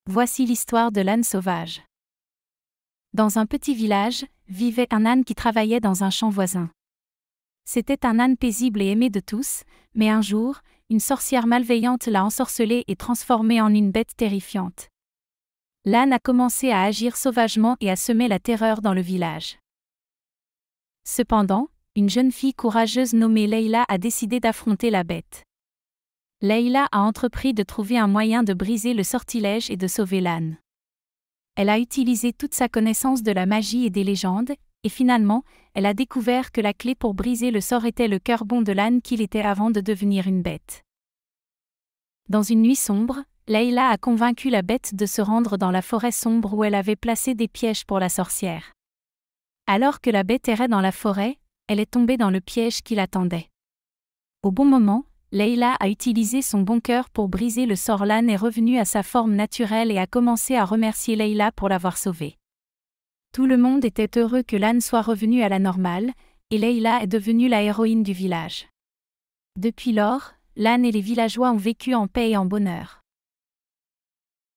Voici l'histoire de l'âne sauvage. Dans un petit village, vivait un âne qui travaillait dans un champ voisin. C'était un âne paisible et aimé de tous, mais un jour, une sorcière malveillante l'a ensorcelé et transformé en une bête terrifiante. L'âne a commencé à agir sauvagement et à semer la terreur dans le village. Cependant, une jeune fille courageuse nommée Leïla a décidé d'affronter la bête. Leïla a entrepris de trouver un moyen de briser le sortilège et de sauver l'âne. Elle a utilisé toute sa connaissance de la magie et des légendes, et finalement, elle a découvert que la clé pour briser le sort était le cœur bon de l'âne qu'il était avant de devenir une bête. Dans une nuit sombre, Leïla a convaincu la bête de se rendre dans la forêt sombre où elle avait placé des pièges pour la sorcière. Alors que la bête errait dans la forêt, elle est tombée dans le piège qui l'attendait. Au bon moment, Leïla a utilisé son bon cœur pour briser le sort. L'âne est revenu à sa forme naturelle et a commencé à remercier Leïla pour l'avoir sauvé. Tout le monde était heureux que l'âne soit revenu à la normale, et Leïla est devenue la héroïne du village. Depuis lors, l'âne et les villageois ont vécu en paix et en bonheur.